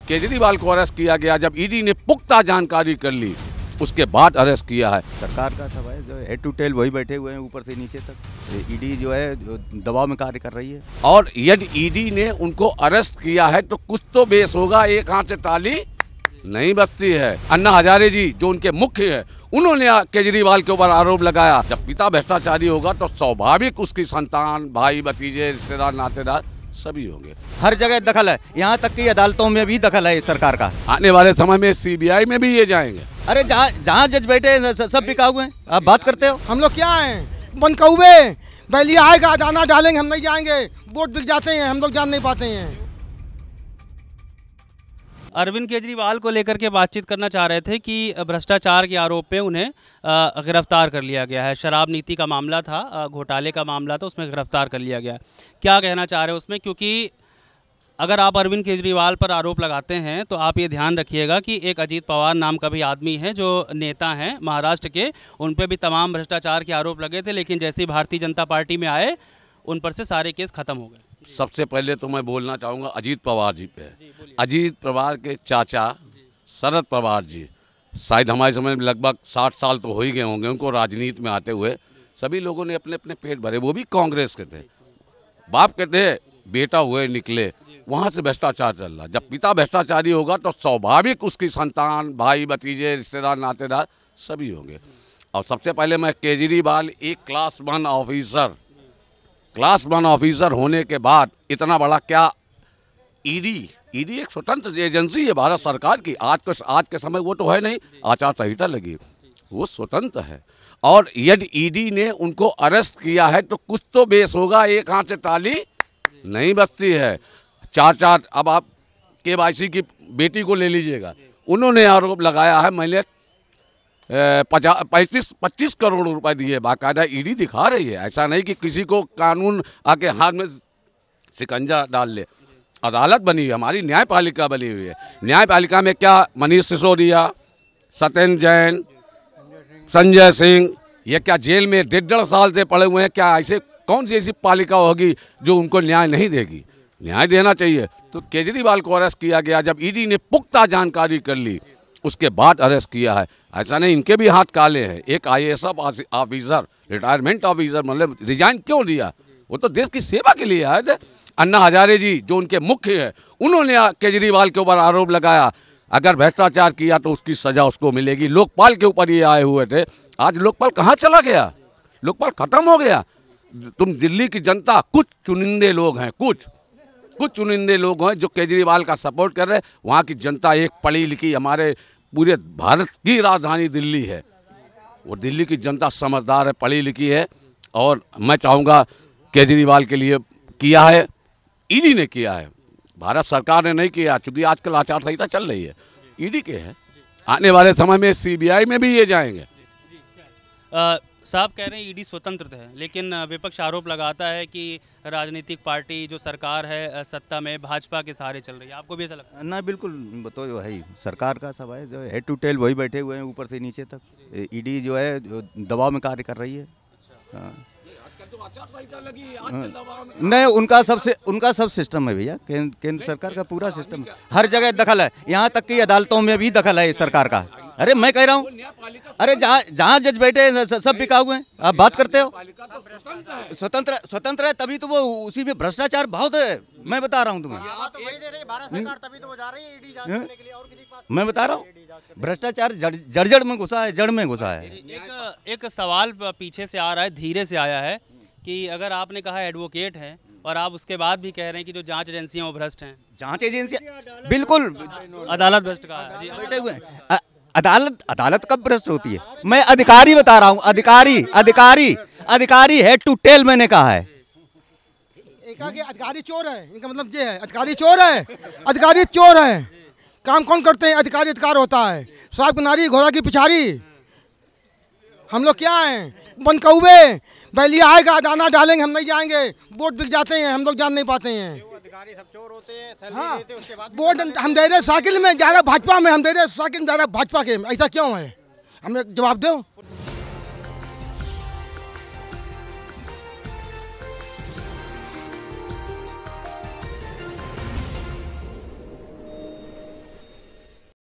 केजरीवाल को अरेस्ट किया गया जब ईडी ने पुख्ता जानकारी कर ली, उसके बाद अरेस्ट किया है। सरकार का सब है, जो हेड टू टेल वही बैठे हुए हैं ऊपर से नीचे तक। ईडी जो है जो दबाव में कार्य कर रही है। और यदि ईडी ने उनको अरेस्ट किया है तो कुछ तो बेस होगा, एक हाथ से ताली नहीं बजती है। अन्ना हजारे जी जो उनके मुख्य है, उन्होंने केजरीवाल के ऊपर आरोप लगाया जब पिता भ्रष्टाचारी होगा तो स्वाभाविक उसकी संतान, भाई, भतीजे, रिश्तेदार, नातेदार सभी होंगे। हर जगह दखल है, यहाँ तक कि अदालतों में भी दखल है इस सरकार का। आने वाले समय में सीबीआई में भी ये जाएंगे। अरे जहाँ जज बैठे हैं सब बिका हुए हैं, आप बात करते हो। हम लोग क्या हैं, बन कौवे, बैलिया आएगा दाना डालेंगे, हम नहीं जाएंगे। वोट बिक जाते हैं, हम लोग जान नहीं पाते हैं। अरविंद केजरीवाल को लेकर के बातचीत करना चाह रहे थे कि भ्रष्टाचार के आरोप पे उन्हें गिरफ्तार कर लिया गया है। शराब नीति का मामला था, घोटाले का मामला था, उसमें गिरफ्तार कर लिया गया। क्या कहना चाह रहे हैं उसमें, क्योंकि अगर आप अरविंद केजरीवाल पर आरोप लगाते हैं तो आप ये ध्यान रखिएगा कि एक अजीत पवार नाम का भी आदमी है जो नेता हैं महाराष्ट्र के, उन पर भी तमाम भ्रष्टाचार के आरोप लगे थे, लेकिन जैसे ही भारतीय जनता पार्टी में आए उन पर से सारे केस खत्म हो गए। सबसे पहले तो मैं बोलना चाहूँगा अजीत पवार जी पे। अजीत पवार के चाचा शरद पवार जी, शायद हमारे समय में लगभग 60 साल तो हो ही गए होंगे उनको राजनीति में आते हुए। सभी लोगों ने अपने अपने पेट भरे, वो भी कांग्रेस के थे। बाप के थे, बेटा हुए निकले, वहाँ से भ्रष्टाचार चल रहा। जब पिता भ्रष्टाचारी होगा तो स्वाभाविक उसकी संतान, भाई, भतीजे, रिश्तेदार, नातेदार सभी होंगे। और सबसे पहले मैं केजरीवाल एक क्लास 1 ऑफिसर होने के बाद इतना बड़ा क्या, ईडी एक स्वतंत्र एजेंसी है भारत सरकार की। आज के समय वो तो है नहीं, आचार संहिता लगी, वो स्वतंत्र है। और यदि ईडी ने उनको अरेस्ट किया है तो कुछ तो बेस होगा, एक हाथ से ताली नहीं बजती है। चार अब आप केवाईसी की बेटी को ले लीजिएगा, उन्होंने आरोप लगाया है मैंने 25 करोड़ रुपए दिए, बाकायदा ईडी दिखा रही है। ऐसा नहीं कि किसी को कानून आके हाथ में शिकंजा डाल ले। अदालत बनी है, हमारी न्यायपालिका बनी हुई है। न्यायपालिका में क्या मनीष सिसोदिया, सत्येंद्र जैन, संजय सिंह, ये क्या जेल में 1.5 साल से पड़े हुए हैं? क्या ऐसे कौन सी ऐसी पालिका होगी जो उनको न्याय नहीं देगी? न्याय देना चाहिए। तो केजरीवाल को अरेस्ट किया गया जब ईडी ने पुख्ता जानकारी कर ली, उसके बाद अरेस्ट किया है। ऐसा नहीं इनके भी हाथ काले हैं। एक IAS ऑफिसर, रिटायरमेंट ऑफिसर, मतलब रिजाइन क्यों दिया? वो तो देश की सेवा के लिए आए थे। अन्ना हजारे जी जो उनके मुख्य है, उन्होंने केजरीवाल के ऊपर आरोप लगाया अगर भ्रष्टाचार किया तो उसकी सजा उसको मिलेगी। लोकपाल के ऊपर ये आए हुए थे। आज लोकपाल कहाँ चला गया? लोकपाल खत्म हो गया। तुम दिल्ली की जनता, कुछ चुनिंदे लोग हैं, कुछ चुनिंदे लोग हैं जो केजरीवाल का सपोर्ट कर रहे हैं। वहाँ की जनता एक पढ़ी लिखी, हमारे पूरे भारत की राजधानी दिल्ली है, वो दिल्ली की जनता समझदार है, पढ़ी लिखी है। और मैं चाहूँगा केजरीवाल के लिए किया है, ईडी ने किया है, भारत सरकार ने नहीं किया, चूँकि आजकल आचार संहिता चल रही है, ईडी के है। आने वाले समय में सीबीआई में भी ये जाएंगे। साहब कह रहे हैं ईडी स्वतंत्र है, लेकिन विपक्ष आरोप लगाता है कि राजनीतिक पार्टी जो सरकार है सत्ता में भाजपा के सहारे चल रही है। आपको भी ऐसा लगता है? ना, बिल्कुल, तो जो है सरकार का सब है, जो हेड टू टेल वही बैठे हुए हैं ऊपर से नीचे तक। ईडी जो है जो दबाव में कार्य कर रही है। नहीं, उनका सब सिस्टम है भैया, केंद्र सरकार का पूरा सिस्टम है। हर जगह दखल है, यहाँ तक कि अदालतों में भी दखल है इस सरकार का। अरे मैं कह रहा हूँ, अरे जहाँ जज बैठे हैं सब बिका हुए हैं, आप बात करते हो। स्वतंत्र है, तभी तो वो उसी में भ्रष्टाचार बहुत है। मैं बता रहा हूँ तुम्हें, मैं बता रहा हूँ भ्रष्टाचार जड़ में घुसा है, जड़ में घुसा है। एक सवाल पीछे से आ रहा है, धीरे से आया है कि अगर आपने कहा एडवोकेट हैं और आप उसके बाद भी कह रहे हैं कि जो जांच एजेंसियां वो भ्रष्ट हैं। जांच एजेंसियां बिल्कुल, अदालत भ्रष्ट कहा है। बैठे हुए हैं। अदालत कब भ्रष्ट होती है? मैं अधिकारी बता रहा हूँ, अधिकारी हेड टू टेल मैंने कहा है। अधिकारी चोर है, इनका मतलब ये है, अधिकारी चोर है। काम कौन करते हैं? अधिकार होता है। साग नारी घोड़ा की पिछाड़ी। हम लोग क्या हैं, बन कौवे, बैलिया आएगा दाना डालेंगे, हम नहीं जाएंगे। वोट बिक जाते हैं, हम लोग जान नहीं पाते हैं। अधिकारी सब चोर होते हैं। हाँ, वोट हम दे रहे साइकिल में जा रहा भाजपा में, हम दे रहे साइकिल में जा रहा भाजपा के। ऐसा क्यों है? हमें जवाब दो।